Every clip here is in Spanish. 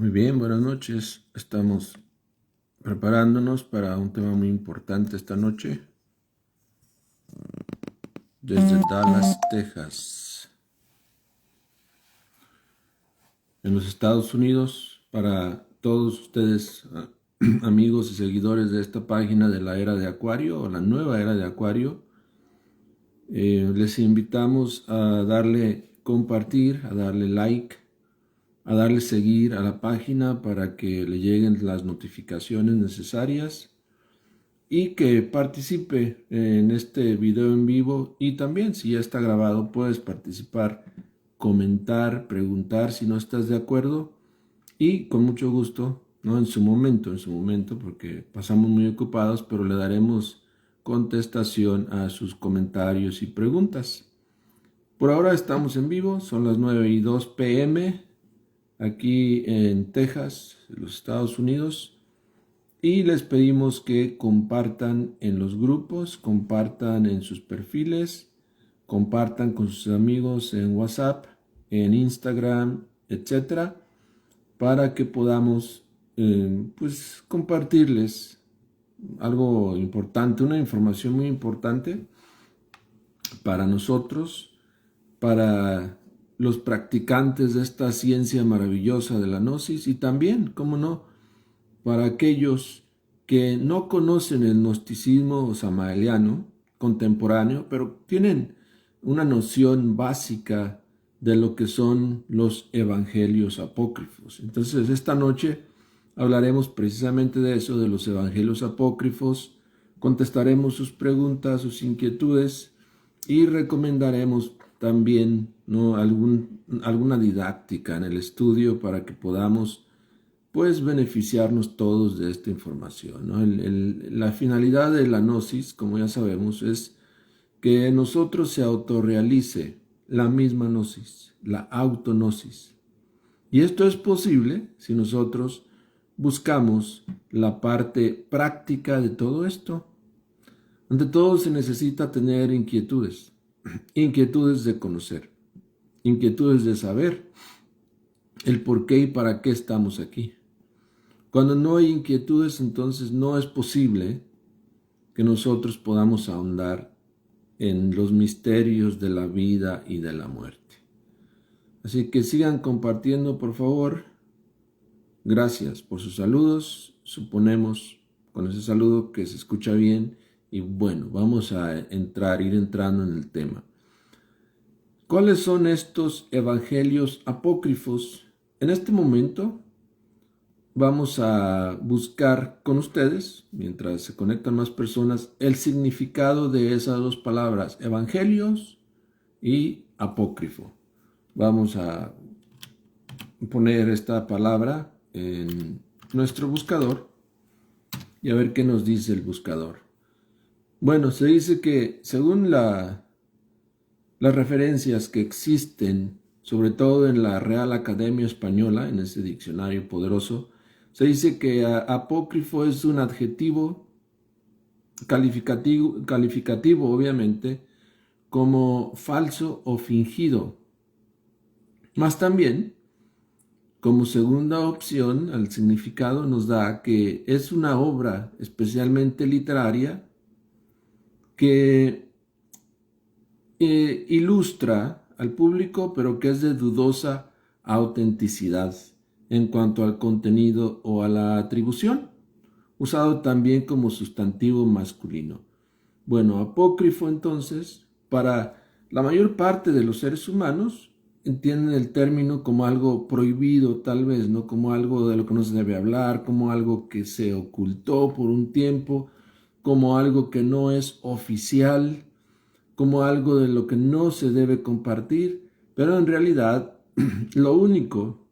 Muy bien, buenas noches. Estamos preparándonos para un tema muy importante esta noche desde Dallas, Texas, en los Estados Unidos, para todos ustedes, amigos y seguidores de esta página de la era de Acuario o la nueva era de Acuario. Les invitamos a darle compartir, a darle like, a darle seguir a la página para que le lleguen las notificaciones necesarias y que participe en este video en vivo. Y también, si ya está grabado, puedes participar, comentar, preguntar si no estás de acuerdo, y con mucho gusto, ¿no? En su momento, porque pasamos muy ocupados, pero le daremos contestación a sus comentarios y preguntas. Por ahora estamos en vivo, son las 9:02 p.m. aquí en Texas, en los Estados Unidos. Y les pedimos que compartan en los grupos, compartan en sus perfiles, compartan con sus amigos en WhatsApp, en Instagram, etcétera, para que podamos pues compartirles algo importante, una información muy importante para nosotros, para los practicantes de esta ciencia maravillosa de la gnosis, y también, cómo no, para aquellos que no conocen el gnosticismo samaeliano contemporáneo, pero tienen una noción básica de lo que son los evangelios apócrifos. Entonces, esta noche hablaremos precisamente de eso, de los evangelios apócrifos, contestaremos sus preguntas, sus inquietudes, y recomendaremos también, ¿no?, alguna didáctica en el estudio para que podamos pues beneficiarnos todos de esta información, ¿no? La finalidad de la gnosis, como ya sabemos, es que nosotros se autorrealice la misma gnosis, la autognosis. Y esto es posible si nosotros buscamos la parte práctica de todo esto. Ante todo se necesita tener inquietudes, inquietudes de conocer, inquietudes de saber el por qué y para qué estamos aquí. Cuando no hay inquietudes, entonces no es posible que nosotros podamos ahondar en los misterios de la vida y de la muerte. Así que sigan compartiendo, por favor. Gracias por sus saludos. Suponemos con ese saludo que se escucha bien. Y bueno, vamos a ir entrando en el tema. ¿Cuáles son estos evangelios apócrifos? En este momento vamos a buscar con ustedes, mientras se conectan más personas, el significado de esas dos palabras, evangelios y apócrifo. Vamos a poner esta palabra en nuestro buscador y a ver qué nos dice el buscador. Bueno, se dice que según las referencias que existen, sobre todo en la Real Academia Española, en ese diccionario poderoso, se dice que apócrifo es un adjetivo calificativo, obviamente, como falso o fingido. Más también, como segunda opción al significado, nos da que es una obra especialmente literaria que ilustra al público, pero que es de dudosa autenticidad en cuanto al contenido o a la atribución, usado también como sustantivo masculino. Bueno, apócrifo entonces, para la mayor parte de los seres humanos, entienden el término como algo prohibido, tal vez, ¿no? Como algo de lo que no se debe hablar, como algo que se ocultó por un tiempo, como algo que no es oficial, como algo de lo que no se debe compartir, pero en realidad lo único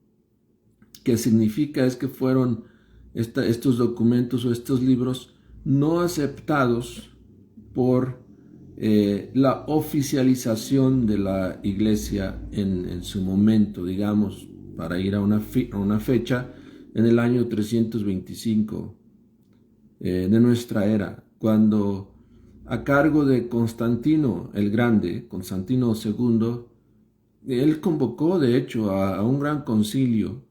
que significa es que fueron estos documentos o estos libros no aceptados por la oficialización de la iglesia en su momento, digamos, para ir a una fecha, en el año 325 de nuestra era, cuando a cargo de Constantino el Grande, Constantino II, él convocó de hecho a un gran concilio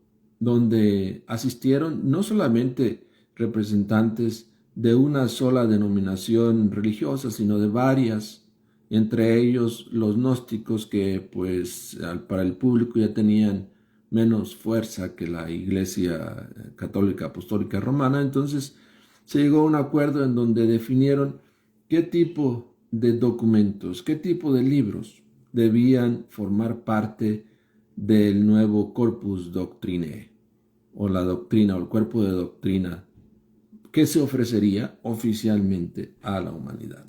donde asistieron no solamente representantes de una sola denominación religiosa, sino de varias, entre ellos los gnósticos que pues para el público ya tenían menos fuerza que la Iglesia Católica Apostólica Romana. Entonces se llegó a un acuerdo en donde definieron qué tipo de documentos, qué tipo de libros debían formar parte del nuevo Corpus Doctrinae, o la doctrina, o el cuerpo de doctrina que se ofrecería oficialmente a la humanidad.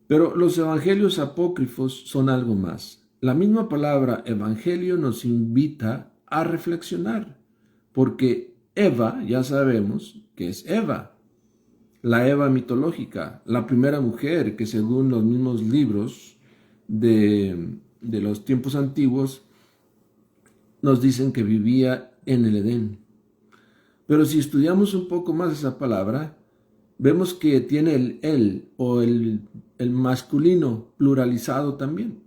Pero los evangelios apócrifos son algo más. La misma palabra evangelio nos invita a reflexionar, porque Eva, ya sabemos que es Eva, la Eva mitológica, la primera mujer que según los mismos libros de los tiempos antiguos nos dicen que vivía en el Edén. Pero si estudiamos un poco más esa palabra, vemos que tiene el él o el masculino pluralizado también.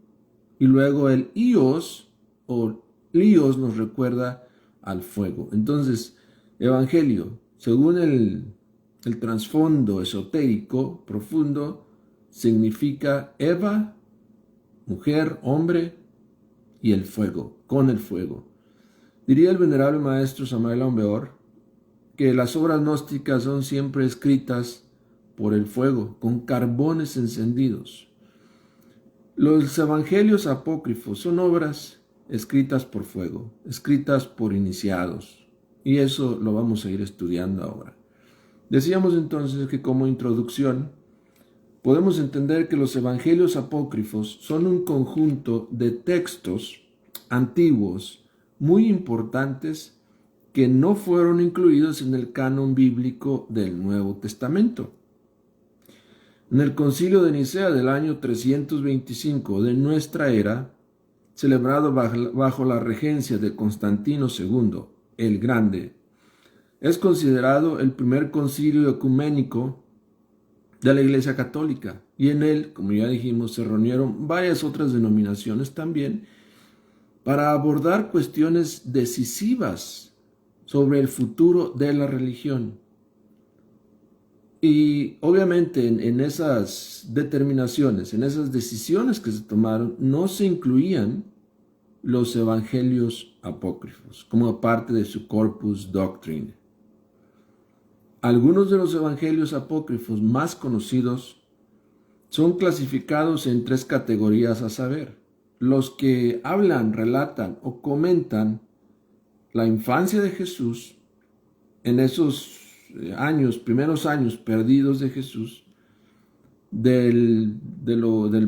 Y luego el ios o lios nos recuerda al fuego. Entonces, evangelio, según el trasfondo esotérico profundo, significa Eva, mujer, hombre, y el fuego, con el fuego. Diría el venerable maestro Samael Aun Weor que las obras gnósticas son siempre escritas por el fuego, con carbones encendidos. Los evangelios apócrifos son obras escritas por fuego, escritas por iniciados, y eso lo vamos a ir estudiando ahora. Decíamos entonces que como introducción podemos entender que los evangelios apócrifos son un conjunto de textos antiguos muy importantes que no fueron incluidos en el canon bíblico del Nuevo Testamento. En el Concilio de Nicea del año 325 de nuestra era, celebrado bajo la regencia de Constantino II, el Grande, es considerado el primer concilio ecuménico de la Iglesia Católica, y en él, como ya dijimos, se reunieron varias otras denominaciones también para abordar cuestiones decisivas sobre el futuro de la religión. Y obviamente en esas determinaciones, en esas decisiones que se tomaron, no se incluían los evangelios apócrifos como parte de su corpus doctrine. Algunos de los evangelios apócrifos más conocidos son clasificados en 3 categorías, a saber, los que hablan, relatan o comentan la infancia de Jesús en esos primeros años perdidos de Jesús, del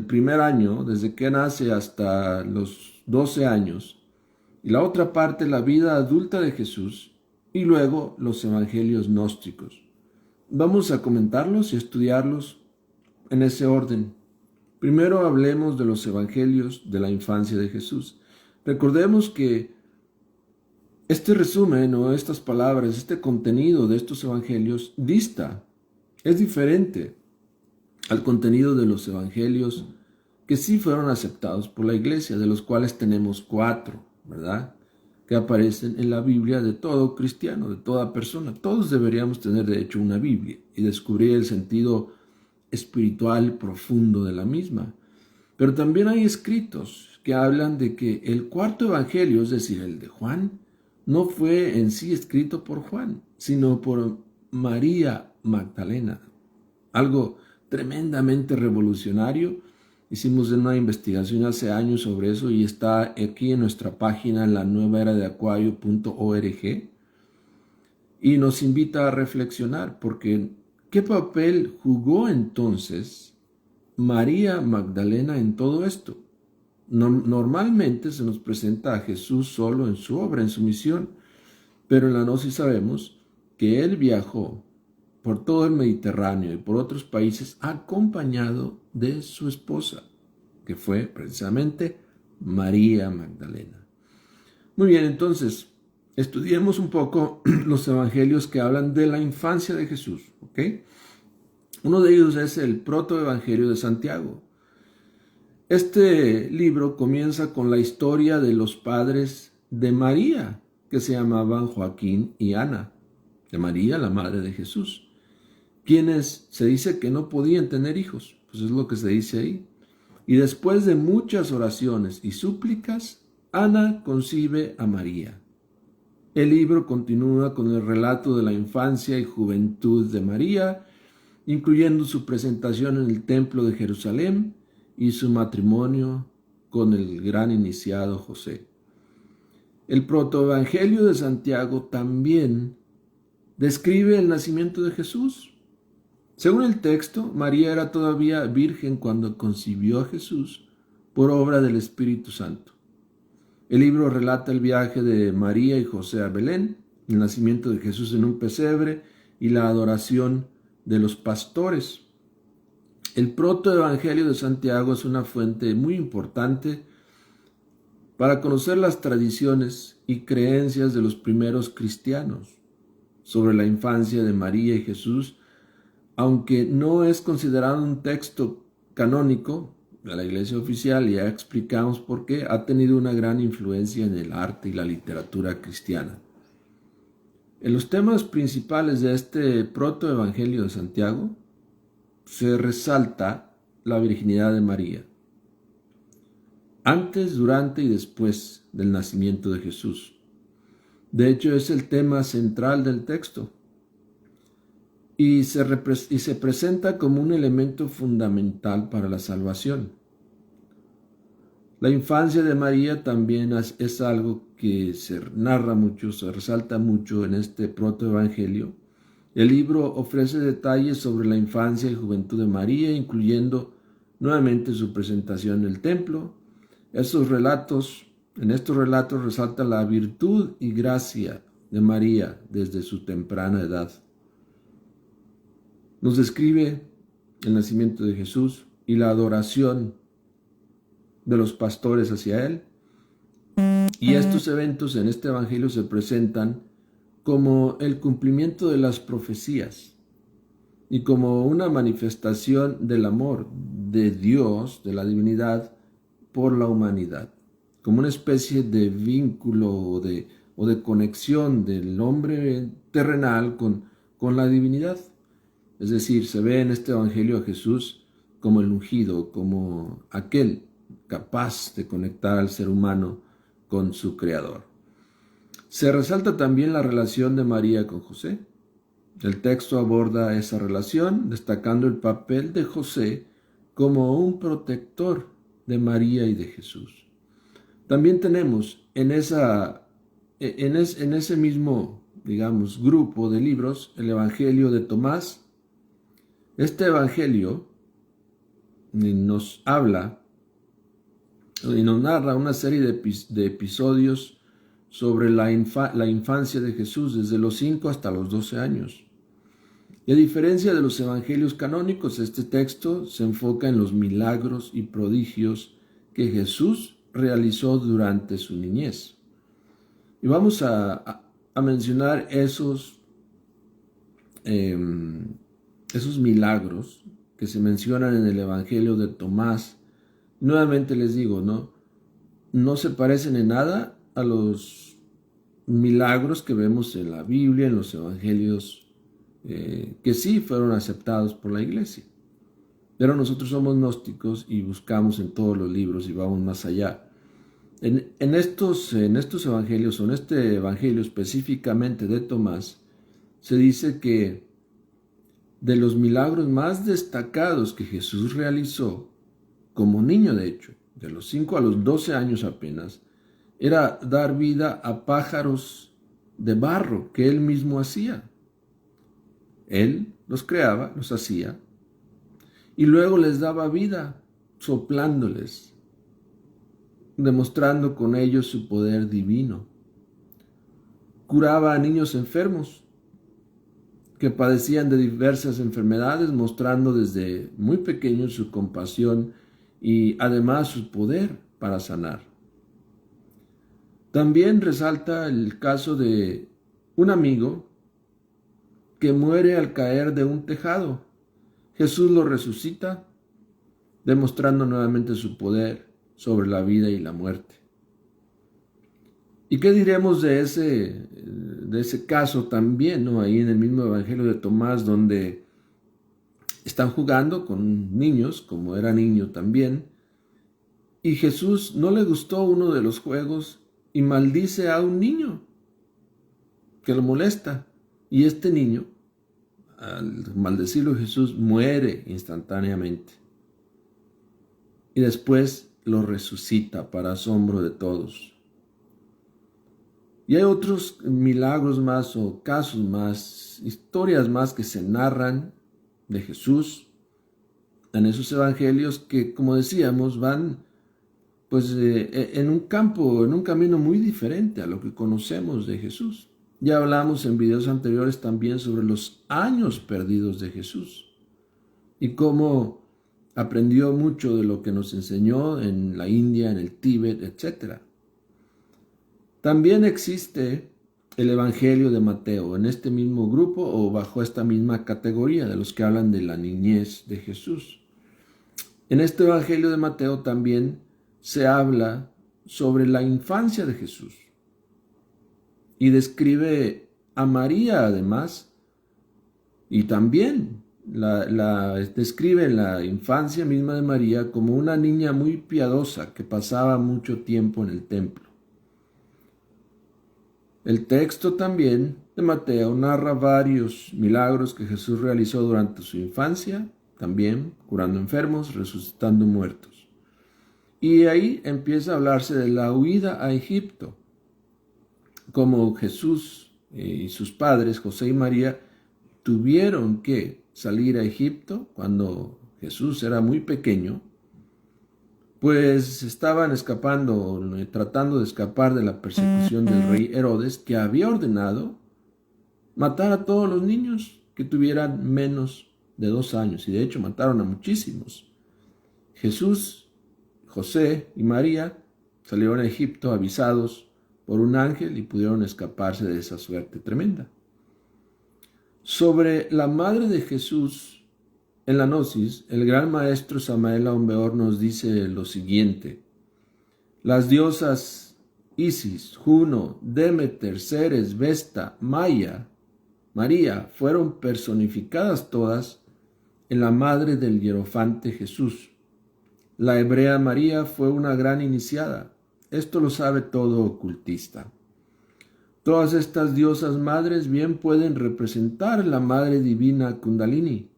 primer año, desde que nace hasta los 12 años, y la otra parte, la vida adulta de Jesús, y luego los evangelios gnósticos. Vamos a comentarlos y estudiarlos en ese orden. Primero hablemos de los evangelios de la infancia de Jesús. Recordemos que este resumen o estas palabras, este contenido de estos evangelios es diferente al contenido de los evangelios que sí fueron aceptados por la iglesia, de los cuales tenemos 4, ¿verdad?, que aparecen en la Biblia de todo cristiano, de toda persona. Todos deberíamos tener, de hecho, una Biblia y descubrir el sentido espiritual profundo de la misma. Pero también hay escritos que hablan de que el 4.º evangelio, es decir, el de Juan, no fue en sí escrito por Juan, sino por María Magdalena. Algo tremendamente revolucionario. Hicimos una investigación hace años sobre eso y está aquí en nuestra página, en la nuevaeradeacuario.org, y nos invita a reflexionar, porque ¿qué papel jugó entonces María Magdalena en todo esto? Normalmente se nos presenta a Jesús solo en su obra, en su misión, pero en la Gnosis sabemos que él viajó por todo el Mediterráneo y por otros países acompañado de su esposa, que fue precisamente María Magdalena. Muy bien, entonces, estudiemos un poco los evangelios que hablan de la infancia de Jesús, ¿ok? Uno de ellos es el protoevangelio de Santiago. Este libro comienza con la historia de los padres de María, que se llamaban Joaquín y Ana, de María, la madre de Jesús, quienes se dice que no podían tener hijos, pues es lo que se dice ahí. Y después de muchas oraciones y súplicas, Ana concibe a María. El libro continúa con el relato de la infancia y juventud de María, incluyendo su presentación en el templo de Jerusalén y su matrimonio con el gran iniciado José. El protoevangelio de Santiago también describe el nacimiento de Jesús. Según el texto, María era todavía virgen cuando concibió a Jesús por obra del Espíritu Santo. El libro relata el viaje de María y José a Belén, el nacimiento de Jesús en un pesebre y la adoración de los pastores. El protoevangelio de Santiago es una fuente muy importante para conocer las tradiciones y creencias de los primeros cristianos sobre la infancia de María y Jesús, aunque no es considerado un texto canónico de la Iglesia oficial, ya explicamos por qué, ha tenido una gran influencia en el arte y la literatura cristiana. En los temas principales de este protoevangelio de Santiago se resalta la virginidad de María, antes, durante y después del nacimiento de Jesús. De hecho, es el tema central del texto y se presenta como un elemento fundamental para la salvación. La infancia de María también es algo que se narra mucho, se resalta mucho en este protoevangelio. El libro ofrece detalles sobre la infancia y juventud de María, incluyendo nuevamente su presentación en el templo. En estos relatos resalta la virtud y gracia de María desde su temprana edad. Nos describe el nacimiento de Jesús y la adoración de los pastores hacia él. Y estos eventos en este evangelio se presentan como el cumplimiento de las profecías y como una manifestación del amor de Dios, de la divinidad, por la humanidad, como una especie de vínculo o de conexión del hombre terrenal con la divinidad. Es decir, se ve en este evangelio a Jesús como el ungido, como aquel capaz de conectar al ser humano con su Creador. Se resalta también la relación de María con José. El texto aborda esa relación, destacando el papel de José como un protector de María y de Jesús. También tenemos en ese mismo, grupo de libros, el Evangelio de Tomás. Este Evangelio nos habla y nos narra una serie de episodios sobre la infancia de Jesús desde los 5 hasta los 12 años. Y a diferencia de los evangelios canónicos, este texto se enfoca en los milagros y prodigios que Jesús realizó durante su niñez. Y vamos a mencionar esos milagros que se mencionan en el Evangelio de Tomás. Nuevamente les digo, no se parecen en nada a los milagros que vemos en la Biblia, en los evangelios que sí fueron aceptados por la iglesia. Pero nosotros somos gnósticos y buscamos en todos los libros y vamos más allá. En estos evangelios, o en este evangelio específicamente de Tomás, se dice que de los milagros más destacados que Jesús realizó, como niño de hecho, de los 5 a los 12 años apenas, era dar vida a pájaros de barro que él mismo hacía. Él los creaba, los hacía, y luego les daba vida, soplándoles, demostrando con ellos su poder divino. Curaba a niños enfermos que padecían de diversas enfermedades, mostrando desde muy pequeños su compasión y además su poder para sanar. También resalta el caso de un amigo que muere al caer de un tejado. Jesús lo resucita, demostrando nuevamente su poder sobre la vida y la muerte. ¿Y qué diremos de ese caso también, ¿no? Ahí en el mismo Evangelio de Tomás, donde están jugando con niños, como era niño también, y Jesús no le gustó uno de los juegos y maldice a un niño que lo molesta. Y este niño, al maldecirlo Jesús, muere instantáneamente. Y después lo resucita para asombro de todos. Y hay otros milagros más o casos más, historias más que se narran de Jesús en esos evangelios que, como decíamos, van pues en un campo, en un camino muy diferente a lo que conocemos de Jesús. Ya hablamos en videos anteriores también sobre los años perdidos de Jesús y cómo aprendió mucho de lo que nos enseñó en la India, en el Tíbet, etc. También existe el Evangelio de Mateo en este mismo grupo o bajo esta misma categoría de los que hablan de la niñez de Jesús. En este Evangelio de Mateo también se habla sobre la infancia de Jesús y describe a María además y también describe la infancia misma de María como una niña muy piadosa que pasaba mucho tiempo en el templo. El texto también de Mateo narra varios milagros que Jesús realizó durante su infancia, también curando enfermos, resucitando muertos. Y ahí empieza a hablarse de la huida a Egipto, como Jesús y sus padres, José y María, tuvieron que salir a Egipto cuando Jesús era muy pequeño, pues estaban escapando, tratando de escapar de la persecución del rey Herodes, que había ordenado matar a todos los niños que tuvieran menos de 2 años, y de hecho mataron a muchísimos. Jesús, José y María salieron a Egipto avisados por un ángel y pudieron escaparse de esa suerte tremenda. Sobre la madre de Jesús, en la Gnosis, el gran maestro Samael Aumbeor nos dice lo siguiente: las diosas Isis, Juno, Demeter, Ceres, Vesta, María fueron personificadas todas en la madre del hierofante Jesús. La hebrea María fue una gran iniciada. Esto lo sabe todo ocultista. Todas estas diosas madres bien pueden representar la madre divina Kundalini,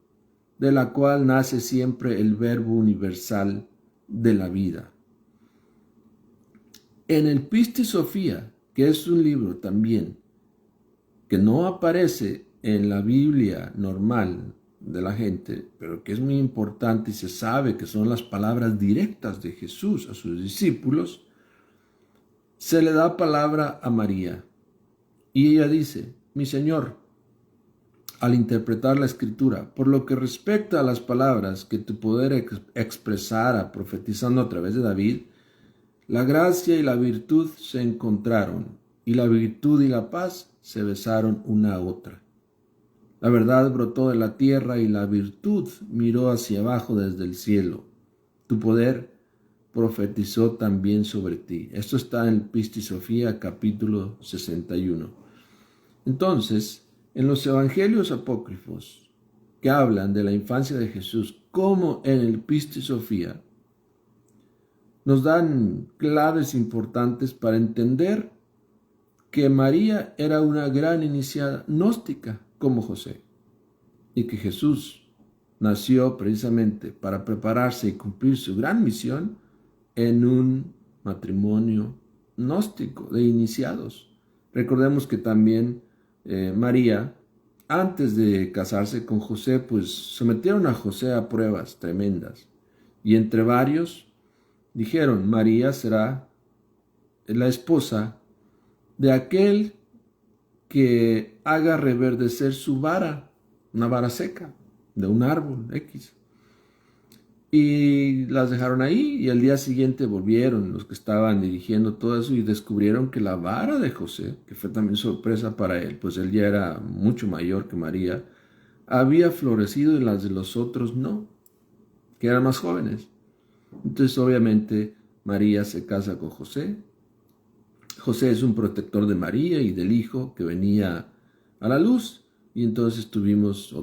de la cual nace siempre el verbo universal de la vida. En el Pistis Sophia, que es un libro también que no aparece en la Biblia normal de la gente, pero que es muy importante y se sabe que son las palabras directas de Jesús a sus discípulos, se le da palabra a María. Y ella dice: mi Señor, al interpretar la Escritura, por lo que respecta a las palabras que tu poder expresara profetizando a través de David, la gracia y la virtud se encontraron, y la virtud y la paz se besaron una a otra. La verdad brotó de la tierra y la virtud miró hacia abajo desde el cielo. Tu poder profetizó también sobre ti. Esto está en el Pistis Sophia, capítulo 61. Entonces, en los evangelios apócrifos que hablan de la infancia de Jesús, como en el Pistis Sophia, nos dan claves importantes para entender que María era una gran iniciada gnóstica como José, y que Jesús nació precisamente para prepararse y cumplir su gran misión en un matrimonio gnóstico de iniciados. Recordemos que también María, antes de casarse con José, pues sometieron a José a pruebas tremendas, y entre varios dijeron: María será la esposa de aquel que haga reverdecer su vara, una vara seca de un árbol X. Y las dejaron ahí, y al día siguiente volvieron los que estaban dirigiendo todo eso y descubrieron que la vara de José, que fue también sorpresa para él, pues él ya era mucho mayor que María, había florecido y las de los otros no, que eran más jóvenes. Entonces obviamente María se casa con José José es un protector de María y del Hijo que venía a la luz. Y entonces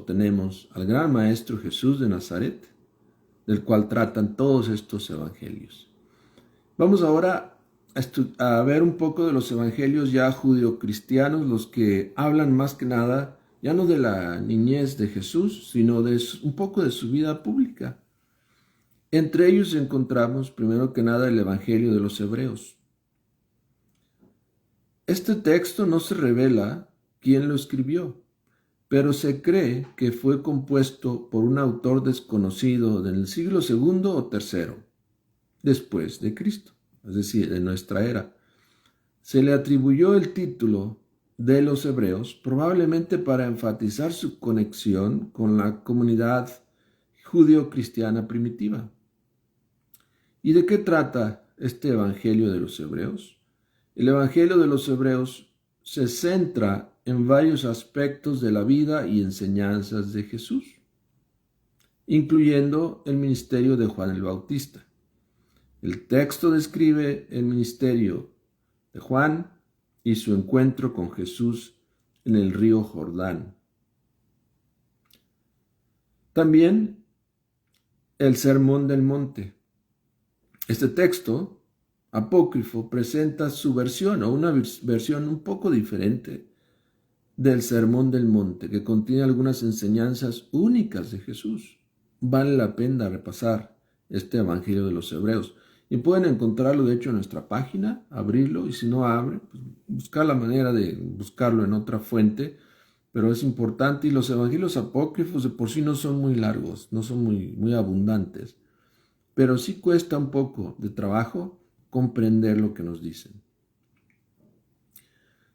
tenemos al gran Maestro Jesús de Nazaret, del cual tratan todos estos evangelios. Vamos ahora a ver un poco de los evangelios ya judeocristianos, los que hablan más que nada, ya no de la niñez de Jesús, sino de un poco de su vida pública. Entre ellos encontramos, primero que nada, el Evangelio de los Hebreos. Este texto no se revela quién lo escribió, pero se cree que fue compuesto por un autor desconocido del siglo II o III después de Cristo, es decir, de nuestra era. Se le atribuyó el título de los Hebreos probablemente para enfatizar su conexión con la comunidad judío-cristiana primitiva. ¿Y de qué trata este Evangelio de los Hebreos? El Evangelio de los Hebreos se centra en varios aspectos de la vida y enseñanzas de Jesús, incluyendo el ministerio de Juan el Bautista. El texto describe el ministerio de Juan y su encuentro con Jesús en el río Jordán. También el Sermón del Monte. Este texto apócrifo presenta su versión o una versión un poco diferente del Sermón del Monte, que contiene algunas enseñanzas únicas de Jesús. Vale la pena repasar este Evangelio de los Hebreos. Y pueden encontrarlo, de hecho, en nuestra página, abrirlo, y si no abre, pues buscar la manera de buscarlo en otra fuente, pero es importante. Y los evangelios apócrifos de por sí no son muy largos, no son muy abundantes, pero sí cuesta un poco de trabajo comprender lo que nos dicen.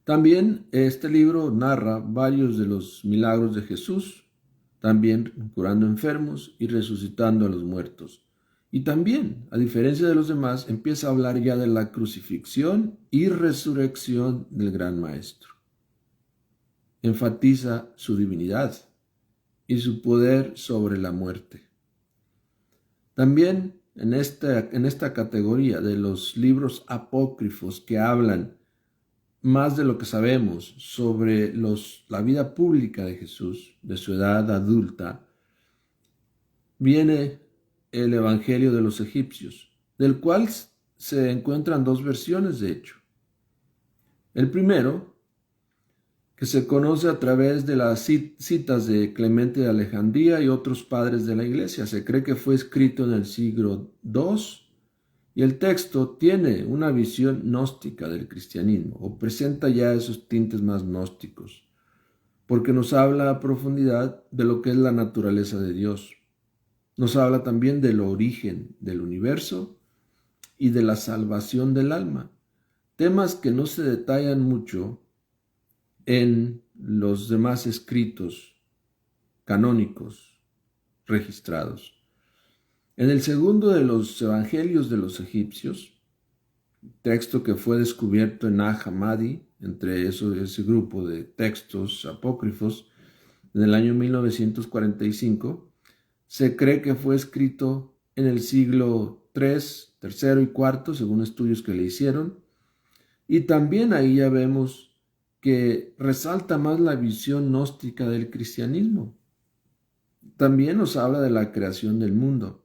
También este libro narra varios de los milagros de Jesús, también curando enfermos y resucitando a los muertos. Y también, a diferencia de los demás, empieza a hablar ya de la crucifixión y resurrección del gran Maestro. Enfatiza su divinidad y su poder sobre la muerte. También en esta categoría de los libros apócrifos que hablan más de lo que sabemos sobre la vida pública de Jesús, de su edad adulta, viene el Evangelio de los egipcios, del cual se encuentran dos versiones, de hecho. El primero, que se conoce a través de las citas de Clemente de Alejandría y otros padres de la Iglesia. Se cree que fue escrito en el siglo II y el texto tiene una visión gnóstica del cristianismo, o presenta ya esos tintes más gnósticos, porque nos habla a profundidad de lo que es la naturaleza de Dios. Nos habla también del origen del universo y de la salvación del alma, temas que no se detallan mucho en los demás escritos canónicos registrados. En el segundo de los evangelios de los egipcios, texto que fue descubierto en Nag-Hammadi, entre ese grupo de textos apócrifos, en el año 1945, se cree que fue escrito en el siglo III, III y IV, según estudios que le hicieron, y también ahí ya vemos que resalta más la visión gnóstica del cristianismo. También nos habla de la creación del mundo,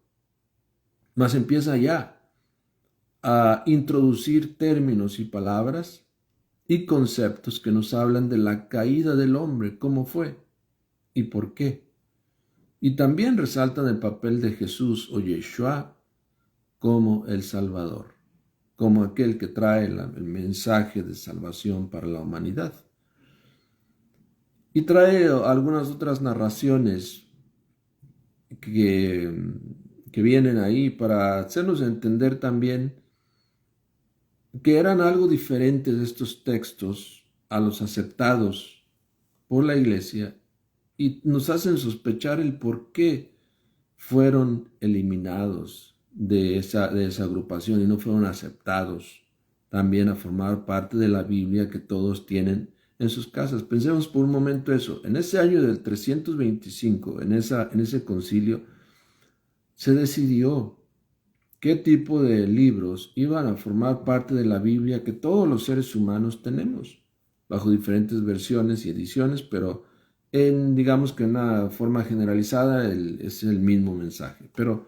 mas empieza ya a introducir términos y palabras y conceptos que nos hablan de la caída del hombre, cómo fue y por qué. Y también resaltan el papel de Jesús o Yeshua como el Salvador, como aquel que trae el mensaje de salvación para la humanidad. Y trae algunas otras narraciones que vienen ahí para hacernos entender también que eran algo diferentes estos textos a los aceptados por la Iglesia, y nos hacen sospechar el por qué fueron eliminados de esa agrupación y no fueron aceptados también a formar parte de la Biblia que todos tienen en sus casas. Pensemos por un momento eso. En ese año del 325, en ese concilio, se decidió qué tipo de libros iban a formar parte de la Biblia que todos los seres humanos tenemos, bajo diferentes versiones y ediciones, pero digamos que en una forma generalizada es el mismo mensaje. Pero,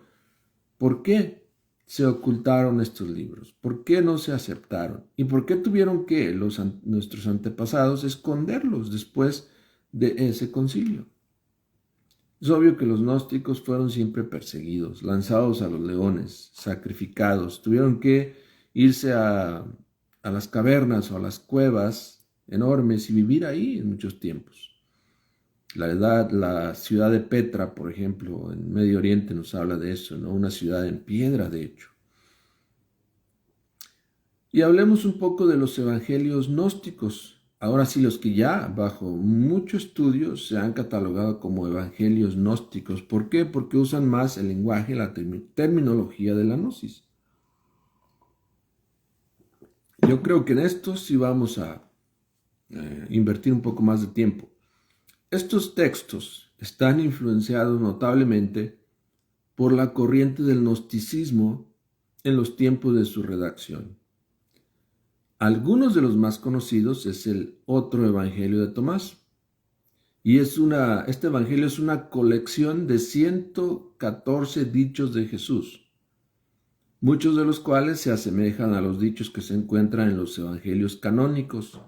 ¿por qué se ocultaron estos libros? ¿Por qué no se aceptaron? ¿Y por qué tuvieron que nuestros antepasados esconderlos después de ese concilio? Es obvio que los gnósticos fueron siempre perseguidos, lanzados a los leones, sacrificados. Tuvieron que irse a las cavernas o a las cuevas enormes y vivir ahí en muchos tiempos. La ciudad de Petra, por ejemplo, en Medio Oriente nos habla de eso, ¿no? Una ciudad en piedra, de hecho. Y hablemos un poco de los evangelios gnósticos. Ahora sí, los que ya bajo mucho estudio se han catalogado como evangelios gnósticos. ¿Por qué? Porque usan más el lenguaje, la terminología de la gnosis. Yo creo que en esto sí vamos a invertir un poco más de tiempo. Estos textos están influenciados notablemente por la corriente del gnosticismo en los tiempos de su redacción. Algunos de los más conocidos es el otro Evangelio de Tomás. Y este Evangelio es una colección de 114 dichos de Jesús, muchos de los cuales se asemejan a los dichos que se encuentran en los Evangelios canónicos.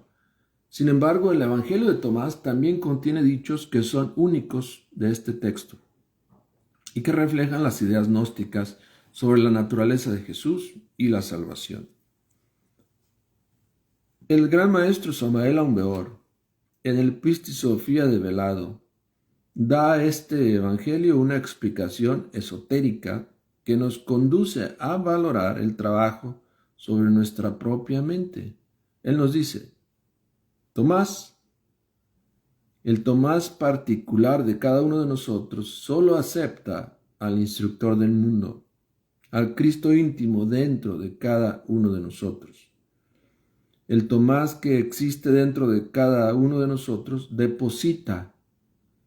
Sin embargo, el Evangelio de Tomás también contiene dichos que son únicos de este texto y que reflejan las ideas gnósticas sobre la naturaleza de Jesús y la salvación. El gran maestro Samael Aun Weor, en el Pistis Sophia de Velado, da a este evangelio una explicación esotérica que nos conduce a valorar el trabajo sobre nuestra propia mente. Él nos dice, Tomás, el Tomás particular de cada uno de nosotros, solo acepta al instructor del mundo, al Cristo íntimo dentro de cada uno de nosotros. El Tomás que existe dentro de cada uno de nosotros deposita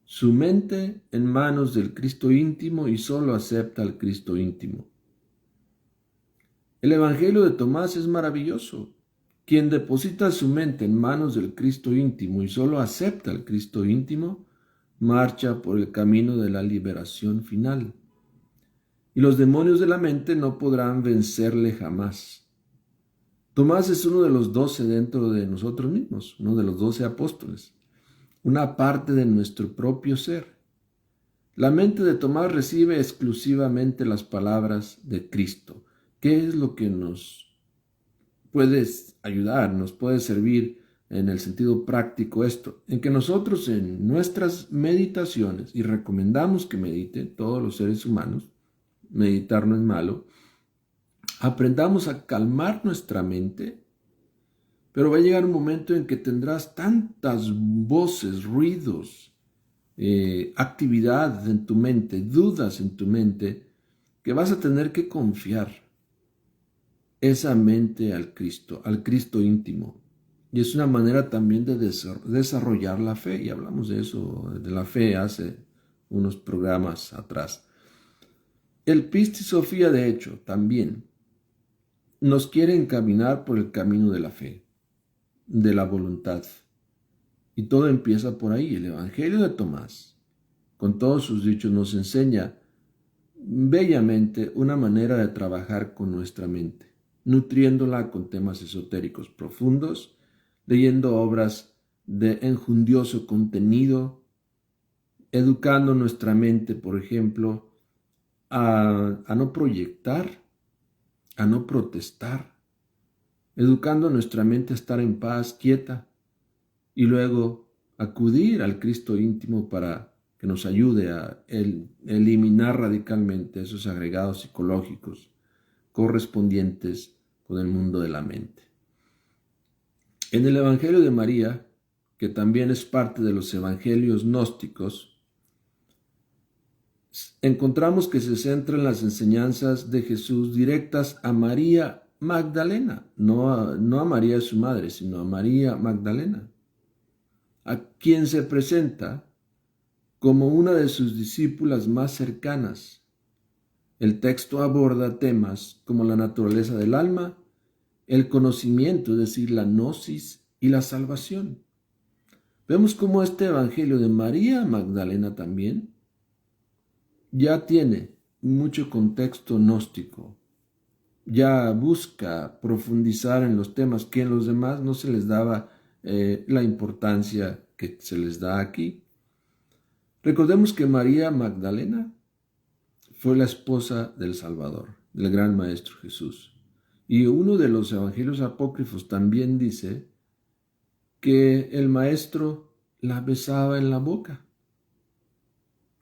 su mente en manos del Cristo íntimo y solo acepta al Cristo íntimo. El Evangelio de Tomás es maravilloso. Quien deposita su mente en manos del Cristo íntimo y solo acepta al Cristo íntimo, marcha por el camino de la liberación final. Y los demonios de la mente no podrán vencerle jamás. Tomás es uno de los 12 dentro de nosotros mismos, uno de los 12 apóstoles, una parte de nuestro propio ser. La mente de Tomás recibe exclusivamente las palabras de Cristo. ¿Qué es lo que nos puede ayudar, nos puede servir en el sentido práctico esto? En que nosotros en nuestras meditaciones, y recomendamos que mediten todos los seres humanos, meditar no es malo, aprendamos a calmar nuestra mente, pero va a llegar un momento en que tendrás tantas voces, ruidos, actividad en tu mente, dudas en tu mente, que vas a tener que confiar esa mente al Cristo íntimo. Y es una manera también de desarrollar la fe, y hablamos de eso, de la fe, hace unos programas atrás. El Pistis Sophia, de hecho, también nos quiere encaminar por el camino de la fe, de la voluntad. Y todo empieza por ahí. El Evangelio de Tomás, con todos sus dichos, nos enseña bellamente una manera de trabajar con nuestra mente, nutriéndola con temas esotéricos profundos, leyendo obras de enjundioso contenido, educando nuestra mente, por ejemplo, a no proyectar, a no protestar, educando nuestra mente a estar en paz, quieta, y luego acudir al Cristo íntimo para que nos ayude a eliminar radicalmente esos agregados psicológicos correspondientes con el mundo de la mente. En el Evangelio de María, que también es parte de los evangelios gnósticos, encontramos que se centra en las enseñanzas de Jesús directas a María Magdalena, no a María su madre, sino a María Magdalena, a quien se presenta como una de sus discípulas más cercanas, El texto aborda temas como la naturaleza del alma, el conocimiento, es decir, la gnosis y la salvación. Vemos cómo este evangelio de María Magdalena también ya tiene mucho contexto gnóstico, ya busca profundizar en los temas que en los demás no se les daba la importancia que se les da aquí. Recordemos que María Magdalena fue la esposa del Salvador, del gran Maestro Jesús. Y uno de los evangelios apócrifos también dice que el Maestro la besaba en la boca.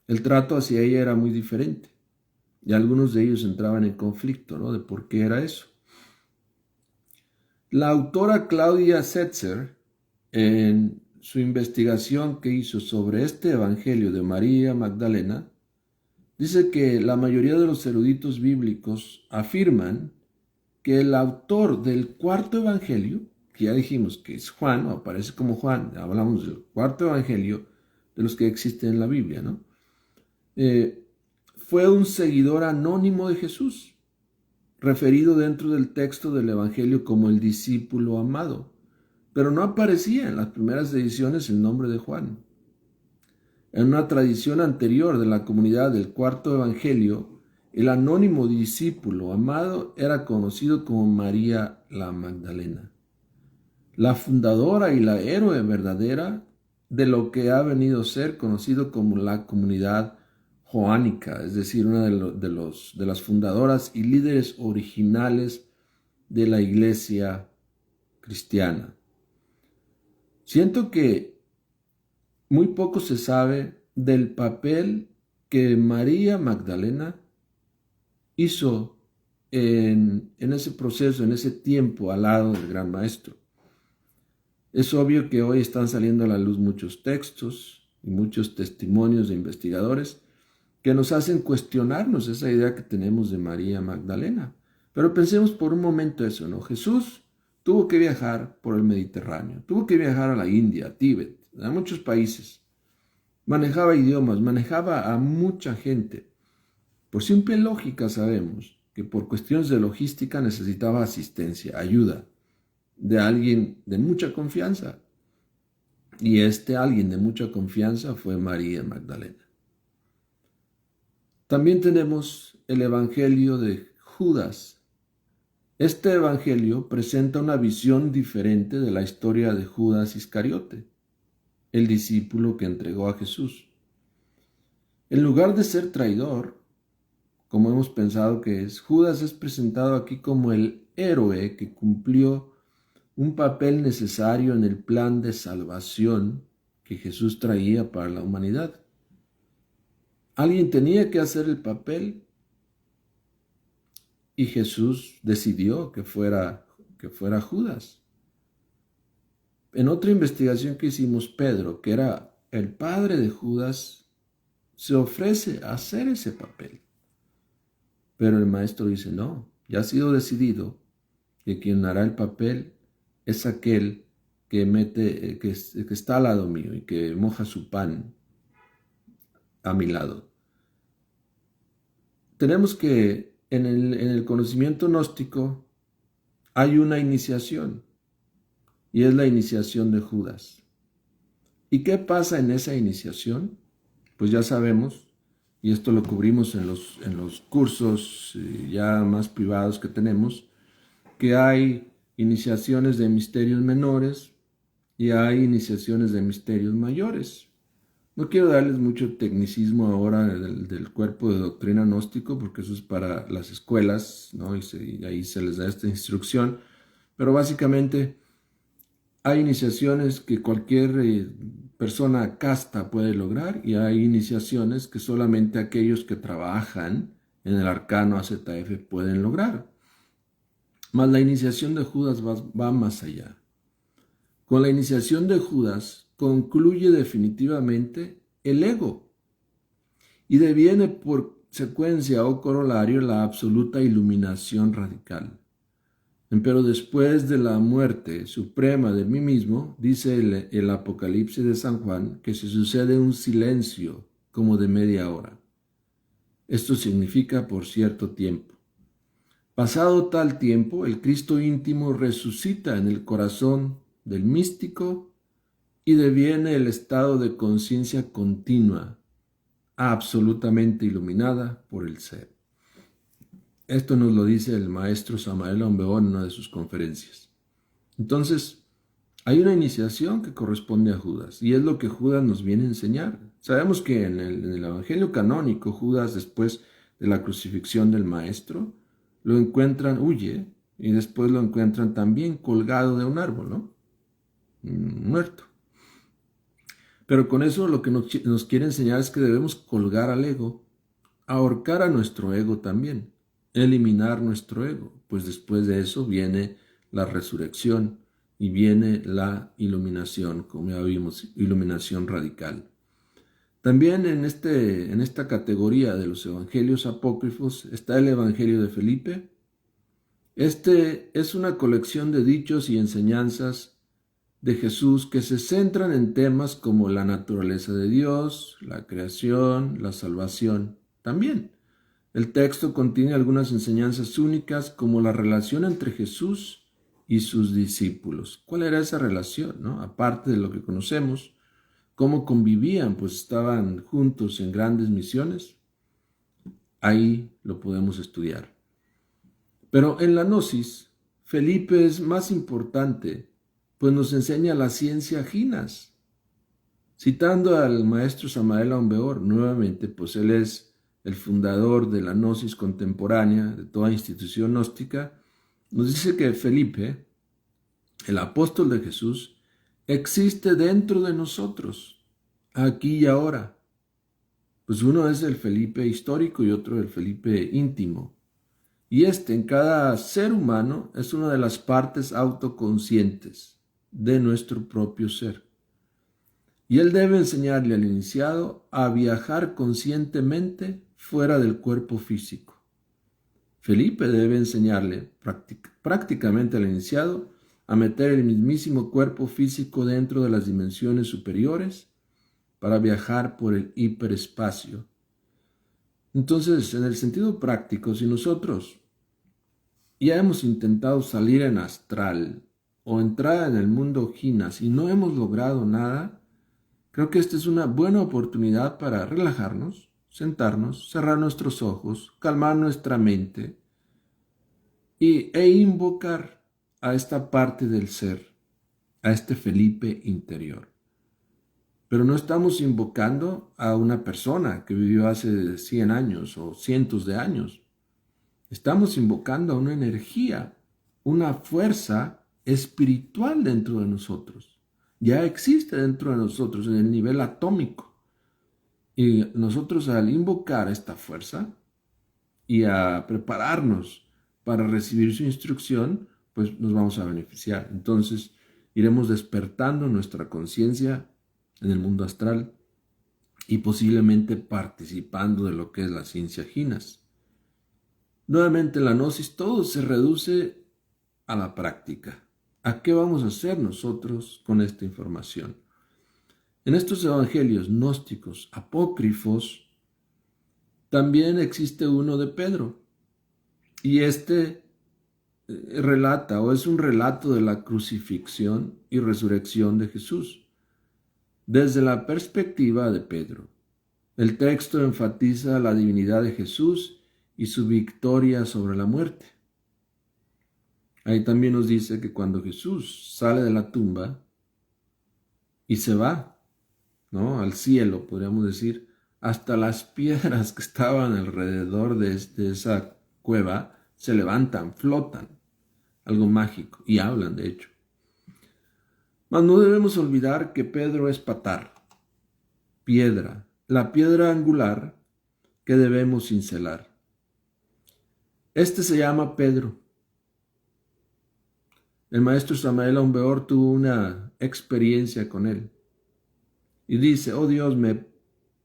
El trato hacia ella era muy diferente. Y algunos de ellos entraban en conflicto, ¿no? De por qué era eso. La autora Claudia Setzer, en su investigación que hizo sobre este evangelio de María Magdalena, dice que la mayoría de los eruditos bíblicos afirman que el autor del cuarto evangelio, que ya dijimos que es Juan, o aparece como Juan, hablamos del cuarto evangelio de los que existen en la Biblia, ¿no? Fue un seguidor anónimo de Jesús, referido dentro del texto del evangelio como el discípulo amado, pero no aparecía en las primeras ediciones el nombre de Juan. En una tradición anterior de la comunidad del cuarto evangelio, el anónimo discípulo amado era conocido como María la Magdalena, la fundadora y la héroe verdadera de lo que ha venido a ser conocido como la comunidad joánica, es decir, una de las fundadoras y líderes originales de la iglesia cristiana. Siento que muy poco se sabe del papel que María Magdalena hizo en ese proceso, en ese tiempo al lado del Gran Maestro. Es obvio que hoy están saliendo a la luz muchos textos y muchos testimonios de investigadores que nos hacen cuestionarnos esa idea que tenemos de María Magdalena. Pero pensemos por un momento eso, ¿no? Jesús tuvo que viajar por el Mediterráneo, tuvo que viajar a la India, a Tíbet, a muchos países. Manejaba idiomas, manejaba a mucha gente. Por simple lógica sabemos que por cuestiones de logística necesitaba asistencia, ayuda de alguien de mucha confianza. Y este alguien de mucha confianza fue María Magdalena. También tenemos el Evangelio de Judas. Este Evangelio presenta una visión diferente de la historia de Judas Iscariote, el discípulo que entregó a Jesús. En lugar de ser traidor, como hemos pensado que es, Judas es presentado aquí como el héroe que cumplió un papel necesario en el plan de salvación que Jesús traía para la humanidad. Alguien tenía que hacer el papel y Jesús decidió que fuera Judas. En otra investigación que hicimos, Pedro, que era el padre de Judas, se ofrece a hacer ese papel. Pero el maestro dice, no, ya ha sido decidido que quien hará el papel es aquel que está al lado mío y que moja su pan a mi lado. Tenemos que en el conocimiento gnóstico hay una iniciación y es la iniciación de Judas. ¿Y qué pasa en esa iniciación? Pues ya sabemos, y esto lo cubrimos en los cursos ya más privados que tenemos, que hay iniciaciones de misterios menores y hay iniciaciones de misterios mayores. No quiero darles mucho tecnicismo ahora del cuerpo de doctrina gnóstico, porque eso es para las escuelas, ¿no? Y ahí se les da esta instrucción, pero básicamente hay iniciaciones que cualquier persona casta puede lograr y hay iniciaciones que solamente aquellos que trabajan en el arcano AZF pueden lograr. Mas la iniciación de Judas va más allá. Con la iniciación de Judas concluye definitivamente el ego y deviene por secuencia o corolario la absoluta iluminación radical. Pero después de la muerte suprema de mí mismo, dice el Apocalipsis de San Juan, que se sucede un silencio como de media hora. Esto significa por cierto tiempo. Pasado tal tiempo, el Cristo íntimo resucita en el corazón del místico y deviene el estado de conciencia continua, absolutamente iluminada por el ser. Esto nos lo dice el maestro Samael Aun Weor en una de sus conferencias. Entonces, hay una iniciación que corresponde a Judas, y es lo que Judas nos viene a enseñar. Sabemos que en el Evangelio canónico, Judas, después de la crucifixión del Maestro, lo encuentran, huye, y después lo encuentran también colgado de un árbol, ¿no? Muerto. Pero con eso lo que nos quiere enseñar es que debemos colgar al ego, ahorcar a nuestro ego también, eliminar nuestro ego, pues después de eso viene la resurrección y viene la iluminación, como ya vimos, iluminación radical. También en esta categoría de los evangelios apócrifos está el Evangelio de Felipe. Este es una colección de dichos y enseñanzas de Jesús que se centran en temas como la naturaleza de Dios, la creación, la salvación. También el texto contiene algunas enseñanzas únicas como la relación entre Jesús y sus discípulos. ¿Cuál era esa relación, no? Aparte de lo que conocemos, cómo convivían, pues estaban juntos en grandes misiones. Ahí lo podemos estudiar. Pero en la Gnosis, Felipe es más importante, pues nos enseña la ciencia Ginas. Citando al maestro Samael Aun Weor, nuevamente, pues él es el fundador de la Gnosis contemporánea, de toda institución gnóstica, nos dice que Felipe, el apóstol de Jesús, existe dentro de nosotros, aquí y ahora. Pues uno es el Felipe histórico y otro el Felipe íntimo. Y en cada ser humano es una de las partes autoconscientes de nuestro propio ser. Y él debe enseñarle al iniciado a viajar conscientemente fuera del cuerpo físico. Felipe debe enseñarle prácticamente al iniciado a meter el mismísimo cuerpo físico dentro de las dimensiones superiores para viajar por el hiperespacio. Entonces, en el sentido práctico, si nosotros ya hemos intentado salir en astral o entrar en el mundo Ginas y no hemos logrado nada, creo que esta es una buena oportunidad para relajarnos, sentarnos, cerrar nuestros ojos, calmar nuestra mente e invocar a esta parte del ser, a este Felipe interior. Pero no estamos invocando a una persona que vivió hace 100 años o cientos de años. Estamos invocando a una energía, una fuerza espiritual dentro de nosotros. Ya existe dentro de nosotros en el nivel atómico. Y nosotros al invocar esta fuerza y a prepararnos para recibir su instrucción, pues nos vamos a beneficiar. Entonces iremos despertando nuestra conciencia en el mundo astral y posiblemente participando de lo que es la ciencia Ginas. Nuevamente en la gnosis todo se reduce a la práctica. ¿A qué vamos a hacer nosotros con esta información? En estos evangelios gnósticos apócrifos también existe uno de Pedro y relata o es un relato de la crucifixión y resurrección de Jesús desde la perspectiva de Pedro. El texto enfatiza la divinidad de Jesús y su victoria sobre la muerte. Ahí también nos dice que cuando Jesús sale de la tumba y se va, ¿no?, al cielo, podríamos decir, hasta las piedras que estaban alrededor de esa cueva se levantan, flotan, algo mágico, y hablan de hecho. Mas no debemos olvidar que Pedro es patar, piedra, la piedra angular que debemos cincelar. Este se llama Pedro. El maestro Samael Aun Weor tuvo una experiencia con él. Y dice, oh Dios, me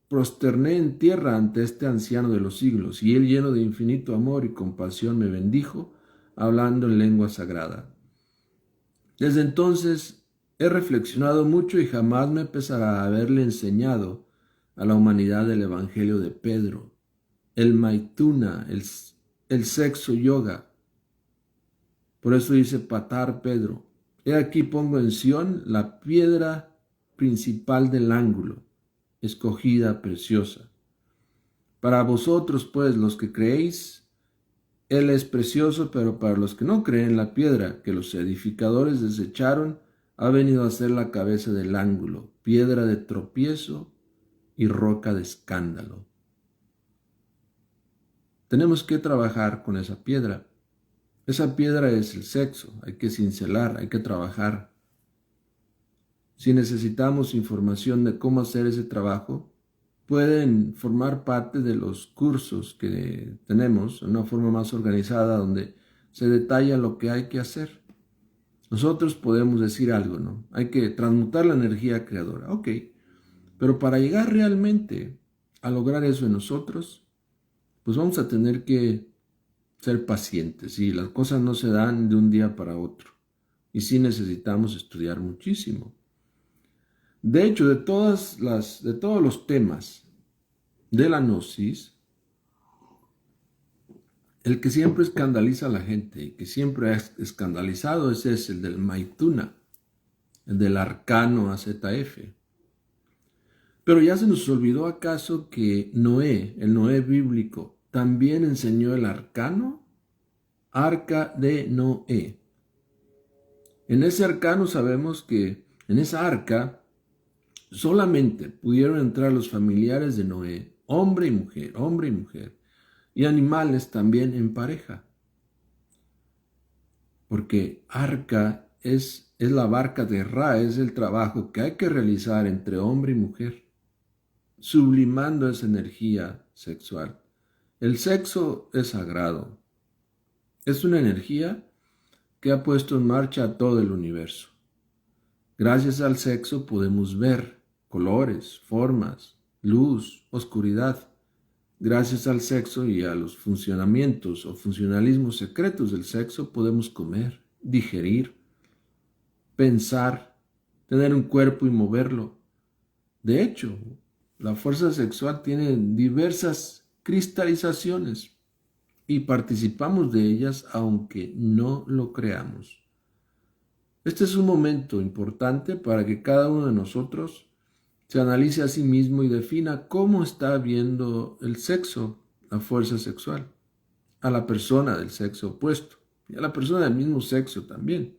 prosterné en tierra ante este anciano de los siglos, y él lleno de infinito amor y compasión me bendijo, hablando en lengua sagrada. Desde entonces he reflexionado mucho y jamás me pesará haberle enseñado a la humanidad el Evangelio de Pedro, el maituna, el sexo yoga. Por eso dice Patar Pedro, he aquí pongo en Sión la piedra principal del ángulo, escogida, preciosa. Para vosotros, pues, los que creéis, él es precioso, pero para los que no creen, la piedra que los edificadores desecharon ha venido a ser la cabeza del ángulo, piedra de tropiezo y roca de escándalo. Tenemos que trabajar con esa piedra. Esa piedra es el sexo, hay que cincelar, hay que trabajar. Si necesitamos información de cómo hacer ese trabajo, pueden formar parte de los cursos que tenemos, de una forma más organizada, donde se detalla lo que hay que hacer. Nosotros podemos decir algo, ¿no? Hay que transmutar la energía creadora, ok. Pero para llegar realmente a lograr eso en nosotros, pues vamos a tener que ser pacientes y las cosas no se dan de un día para otro. Y sí necesitamos estudiar muchísimo. De hecho, de todos los temas de la gnosis, el que siempre escandaliza a la gente y que siempre ha escandalizado es el del Maituna, el del arcano AZF. Pero ya se nos olvidó acaso que Noé, el Noé bíblico, también enseñó el arcano, arca de Noé. En ese arcano sabemos que en esa arca solamente pudieron entrar los familiares de Noé, hombre y mujer, y animales también en pareja. Porque arca es la barca de Ra, es el trabajo que hay que realizar entre hombre y mujer, sublimando esa energía sexual. El sexo es sagrado. Es una energía que ha puesto en marcha a todo el universo. Gracias al sexo podemos ver colores, formas, luz, oscuridad. Gracias al sexo y a los funcionamientos o funcionalismos secretos del sexo podemos comer, digerir, pensar, tener un cuerpo y moverlo. De hecho, la fuerza sexual tiene diversas cristalizaciones y participamos de ellas aunque no lo creamos. Este es un momento importante para que cada uno de nosotros se analice a sí mismo y defina cómo está viendo el sexo, la fuerza sexual, a la persona del sexo opuesto y a la persona del mismo sexo también.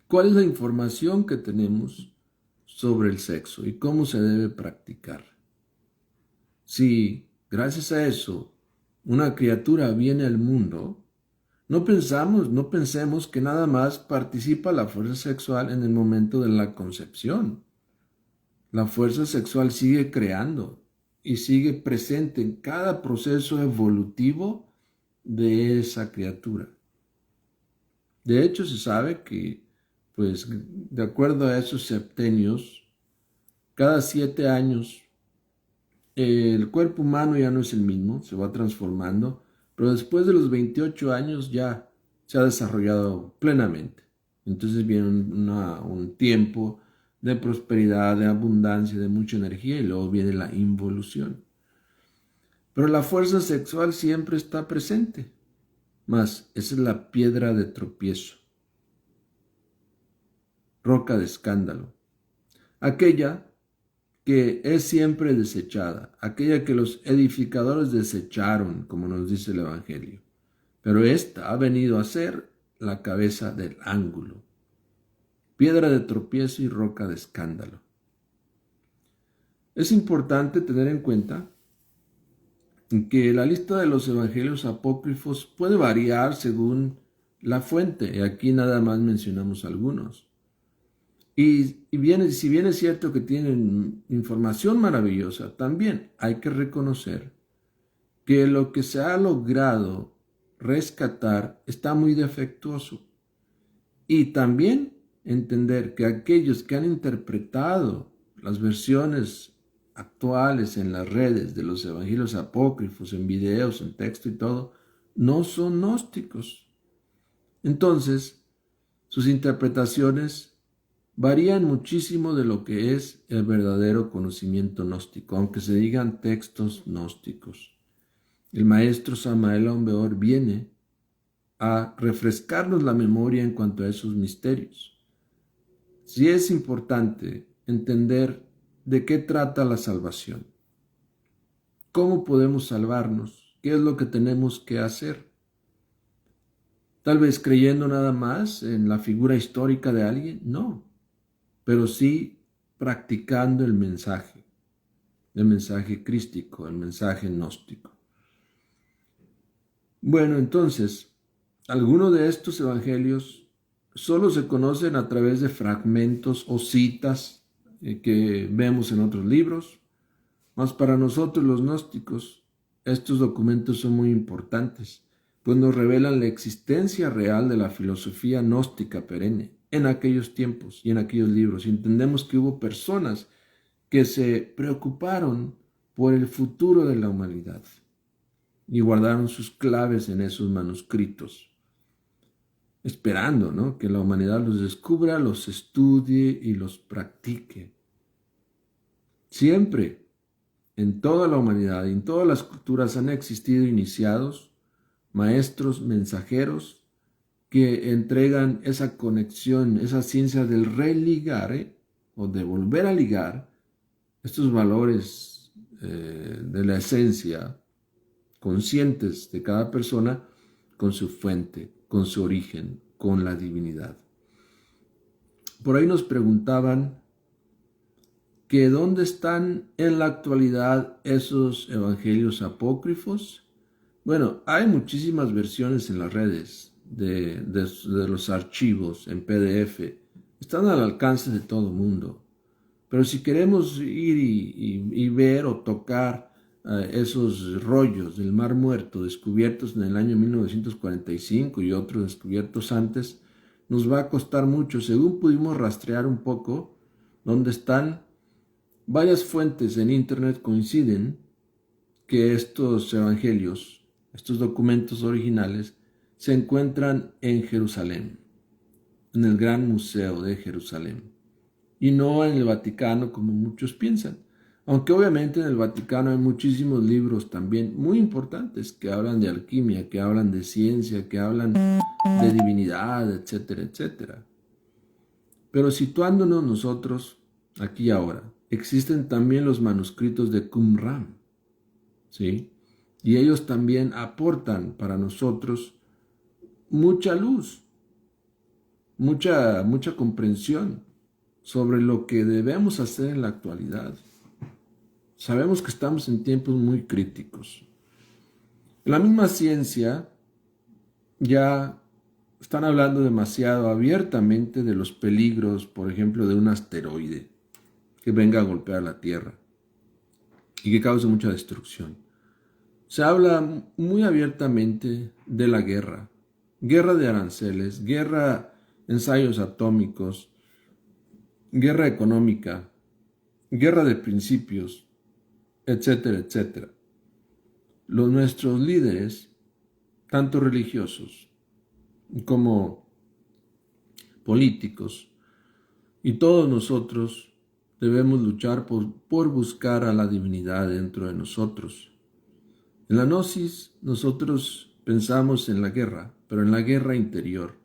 ¿Cuál es la información que tenemos sobre el sexo y cómo se debe practicar? Si, gracias a eso, una criatura viene al mundo, no pensemos que nada más participa la fuerza sexual en el momento de la concepción. La fuerza sexual sigue creando y sigue presente en cada proceso evolutivo de esa criatura. De hecho, se sabe que, pues, de acuerdo a esos septenios, cada 7 años el cuerpo humano ya no es el mismo, se va transformando, pero después de los 28 años ya se ha desarrollado plenamente. Entonces viene un tiempo de prosperidad, de abundancia, de mucha energía y luego viene la involución. Pero la fuerza sexual siempre está presente, mas esa es la piedra de tropiezo, roca de escándalo, aquella que es siempre desechada, aquella que los edificadores desecharon, como nos dice el Evangelio. Pero esta ha venido a ser la cabeza del ángulo, piedra de tropiezo y roca de escándalo. Es importante tener en cuenta que la lista de los evangelios apócrifos puede variar según la fuente, y aquí nada más mencionamos algunos. Y si bien es cierto que tienen información maravillosa, también hay que reconocer que lo que se ha logrado rescatar está muy defectuoso. Y también entender que aquellos que han interpretado las versiones actuales en las redes de los evangelios apócrifos, en videos, en texto y todo, no son gnósticos. Entonces, sus interpretaciones varían muchísimo de lo que es el verdadero conocimiento gnóstico, aunque se digan textos gnósticos. El maestro Samael Aun Weor viene a refrescarnos la memoria en cuanto a esos misterios. Sí es importante entender de qué trata la salvación, cómo podemos salvarnos, qué es lo que tenemos que hacer. Tal vez creyendo nada más en la figura histórica de alguien, no, pero sí practicando el mensaje crístico, el mensaje gnóstico. Bueno, entonces, algunos de estos evangelios solo se conocen a través de fragmentos o citas que vemos en otros libros, mas para nosotros los gnósticos estos documentos son muy importantes, pues nos revelan la existencia real de la filosofía gnóstica perenne en aquellos tiempos y en aquellos libros. Y entendemos que hubo personas que se preocuparon por el futuro de la humanidad y guardaron sus claves en esos manuscritos, esperando, ¿no?, que la humanidad los descubra, los estudie y los practique. Siempre, en toda la humanidad, en todas las culturas han existido iniciados, maestros, mensajeros, que entregan esa conexión, esa ciencia del religare, o de volver a ligar estos valores de la esencia, conscientes de cada persona, con su fuente, con su origen, con la divinidad. Por ahí nos preguntaban que dónde están en la actualidad esos evangelios apócrifos. Bueno, hay muchísimas versiones en las redes de los archivos en PDF. Están al alcance de todo el mundo. Pero si queremos ir y ver o tocar esos rollos del Mar Muerto descubiertos en el año 1945 y otros descubiertos antes, nos va a costar mucho. Según pudimos rastrear un poco, donde están varias fuentes en internet coinciden que estos evangelios, estos documentos originales, se encuentran en Jerusalén, en el Gran Museo de Jerusalén, y no en el Vaticano como muchos piensan. Aunque obviamente en el Vaticano hay muchísimos libros también muy importantes que hablan de alquimia, que hablan de ciencia, que hablan de divinidad, etcétera, etcétera. Pero situándonos nosotros aquí y ahora, existen también los manuscritos de Qumran, ¿sí? Y ellos también aportan para nosotros mucha luz, mucha comprensión sobre lo que debemos hacer en la actualidad. Sabemos que estamos en tiempos muy críticos. En la misma ciencia ya están hablando demasiado abiertamente de los peligros, por ejemplo, de un asteroide que venga a golpear la Tierra y que cause mucha destrucción. Se habla muy abiertamente de la guerra de aranceles, ensayos atómicos, guerra económica, guerra de principios, etcétera, etcétera. Nuestros líderes, tanto religiosos como políticos, y todos nosotros debemos luchar por buscar a la divinidad dentro de nosotros. En la gnosis nosotros pensamos en la guerra, pero en la guerra interior,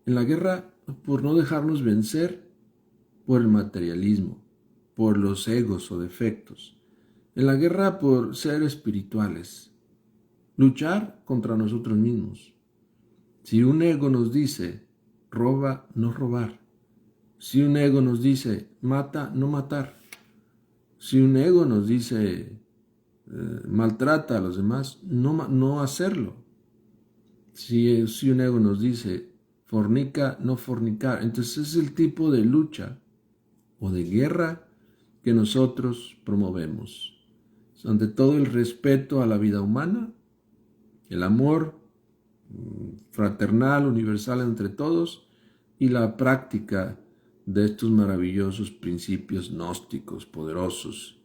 en la guerra por no dejarnos vencer por el materialismo, por los egos o defectos, en la guerra por ser espirituales, luchar contra nosotros mismos. Si un ego nos dice, roba, no robar. Si un ego nos dice, mata, no matar. Si un ego nos dice, maltrata a los demás, no hacerlo. Si un ego nos dice, fornica, no fornicar. Entonces es el tipo de lucha o de guerra que nosotros promovemos. Ante todo, el respeto a la vida humana, el amor fraternal, universal entre todos, y la práctica de estos maravillosos principios gnósticos poderosos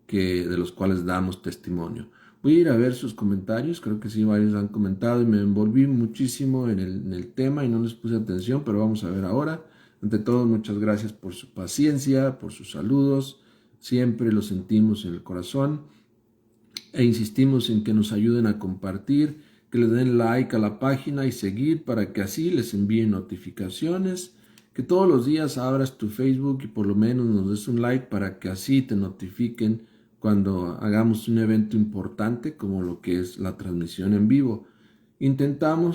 de los cuales damos testimonio. Voy a ir a ver sus comentarios, creo que sí, varios han comentado y me envolví muchísimo en el tema y no les puse atención, pero vamos a ver ahora. Ante todo, muchas gracias por su paciencia, por sus saludos, siempre los sentimos en el corazón. e insistimos en que nos ayuden a compartir, que le den like a la página y seguir para que así les envíen notificaciones, que todos los días abras tu Facebook y por lo menos nos des un like para que así te notifiquen cuando hagamos un evento importante como lo que es la transmisión en vivo.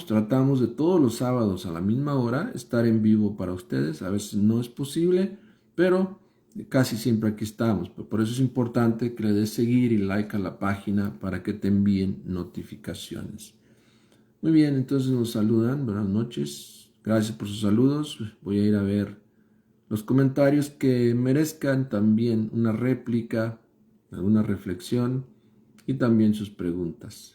Tratamos de todos los sábados a la misma hora estar en vivo para ustedes. A veces no es posible, pero casi siempre aquí estamos. Por eso es importante que le des seguir y like a la página para que te envíen notificaciones. Muy bien, entonces nos saludan. Buenas noches. Gracias por sus saludos. Voy a ir a ver los comentarios que merezcan también una réplica, alguna reflexión y también sus preguntas.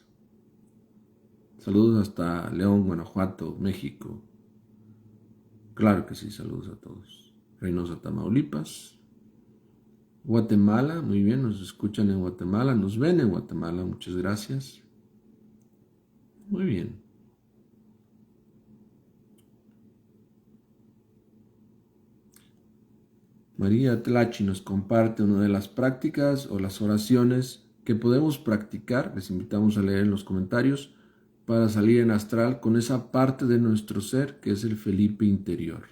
Saludos hasta León, Guanajuato, México. Claro que sí, saludos a todos. Reynosa, Tamaulipas. Guatemala, muy bien, nos escuchan en Guatemala, nos ven en Guatemala, muchas gracias. Muy bien. María Tlachi nos comparte una de las prácticas o las oraciones que podemos practicar. Les invitamos a leer en los comentarios para salir en astral con esa parte de nuestro ser que es el Felipe interior.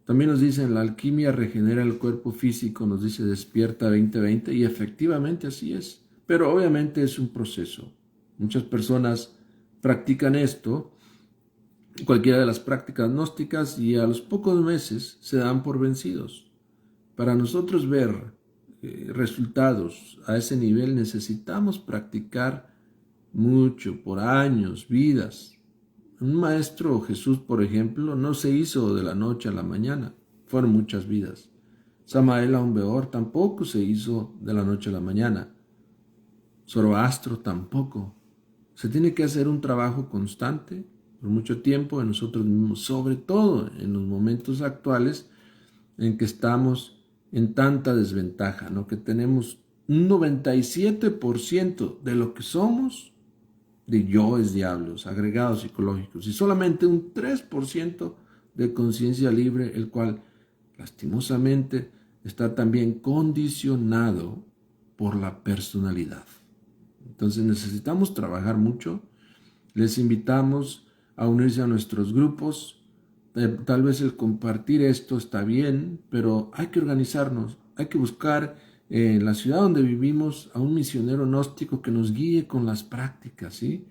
También nos dicen, la alquimia regenera el cuerpo físico, nos dice Despierta 2020, y efectivamente así es. Pero obviamente es un proceso. Muchas personas practican esto, cualquiera de las prácticas gnósticas, y a los pocos meses se dan por vencidos. Para nosotros ver resultados a ese nivel necesitamos practicar mucho, por años, vidas. Un maestro, Jesús, por ejemplo, no se hizo de la noche a la mañana. Fueron muchas vidas. Samael Aun Weor tampoco se hizo de la noche a la mañana. Zoroastro tampoco. Se tiene que hacer un trabajo constante por mucho tiempo en nosotros mismos, sobre todo en los momentos actuales en que estamos en tanta desventaja, ¿no? Que tenemos un 97% de lo que somos de yoes diablos, agregados psicológicos, y solamente un 3% de conciencia libre, el cual lastimosamente está también condicionado por la personalidad. Entonces necesitamos trabajar mucho. Les invitamos a unirse a nuestros grupos. Tal vez el compartir esto está bien, pero hay que organizarnos, hay que buscar en la ciudad donde vivimos a un misionero gnóstico que nos guíe con las prácticas, ¿sí?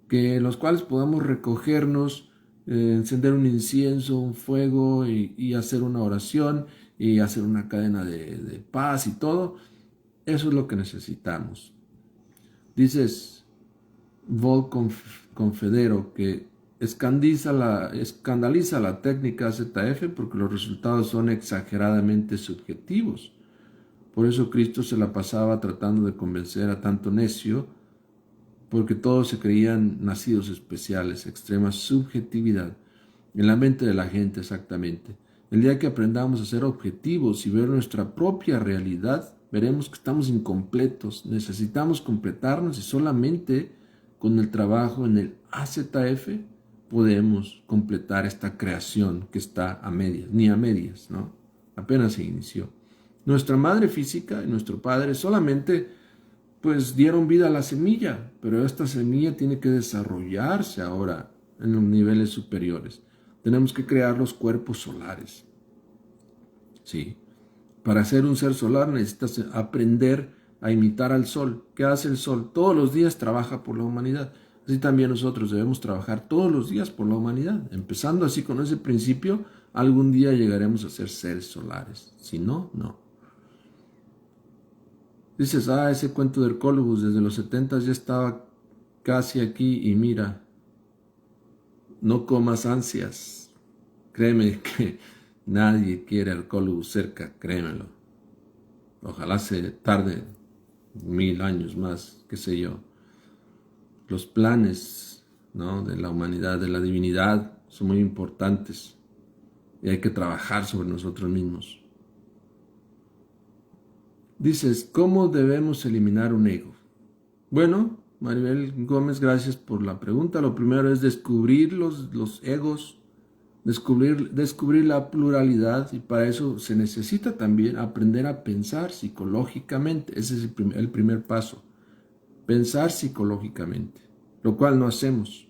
Que los cuales podamos recogernos, encender un incienso, un fuego y hacer una oración y hacer una cadena de paz y todo. Eso es lo que necesitamos. Dices, Vol Confedero, que escandaliza la técnica ZF porque los resultados son exageradamente subjetivos. Por eso Cristo se la pasaba tratando de convencer a tanto necio, porque todos se creían nacidos especiales, extrema subjetividad en la mente de la gente exactamente. El día que aprendamos a ser objetivos y ver nuestra propia realidad, veremos que estamos incompletos, necesitamos completarnos y solamente con el trabajo en el AZF podemos completar esta creación que está a medias, ni a medias, ¿no? Apenas se inició. Nuestra madre física y nuestro padre solamente pues dieron vida a la semilla, pero esta semilla tiene que desarrollarse ahora en los niveles superiores. Tenemos que crear los cuerpos solares. Sí. Para ser un ser solar necesitas aprender a imitar al sol. ¿Qué hace el sol? Todos los días trabaja por la humanidad. Así también nosotros debemos trabajar todos los días por la humanidad. Empezando así con ese principio, algún día llegaremos a ser seres solares. Si no, no. Dices, ese cuento de Hercólogos desde los 70 ya estaba casi aquí y mira, no comas ansias. Créeme que nadie quiere Hercólogos cerca, créemelo. Ojalá se tarde 1000 años más, qué sé yo. Los planes, ¿no?, de la humanidad, de la divinidad, son muy importantes y hay que trabajar sobre nosotros mismos. Dices, ¿cómo debemos eliminar un ego? Bueno, Maribel Gómez, gracias por la pregunta. Lo primero es descubrir los egos descubrir la pluralidad, y para eso se necesita también aprender a pensar psicológicamente. Ese es el primer paso, pensar psicológicamente, lo cual no hacemos.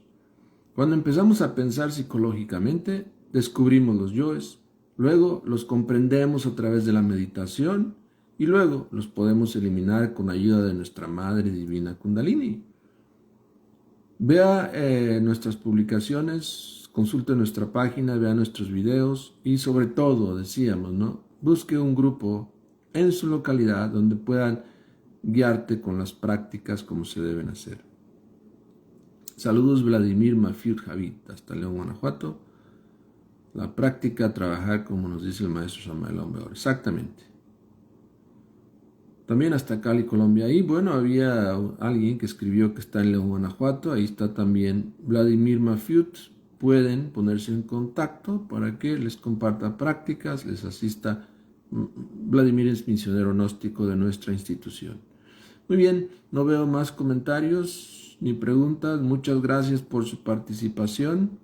Cuando empezamos a pensar psicológicamente, descubrimos los yoes, luego los comprendemos a través de la meditación y luego los podemos eliminar con ayuda de nuestra Madre Divina Kundalini. Vea nuestras publicaciones, consulte nuestra página, vea nuestros videos y sobre todo, decíamos, ¿no? Busque un grupo en su localidad donde puedan guiarte con las prácticas como se deben hacer. Saludos, Vladimir Mafiud Javid, hasta León, Guanajuato. La práctica, trabajar como nos dice el maestro Samael Aumbeor. Exactamente. También hasta Cali, Colombia. Y bueno, había alguien que escribió que está en León, Guanajuato. Ahí está también Vladimir Mafiud. Pueden ponerse en contacto para que les comparta prácticas, les asista. Vladimir es misionero gnóstico de nuestra institución. Muy bien, no veo más comentarios ni preguntas. Muchas gracias por su participación.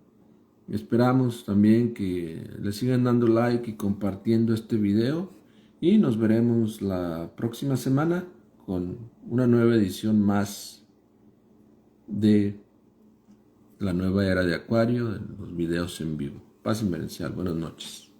Esperamos también que le sigan dando like y compartiendo este video. Y nos veremos la próxima semana con una nueva edición más de la nueva era de Acuario, de los videos en vivo. Paz inmerencial. Buenas noches.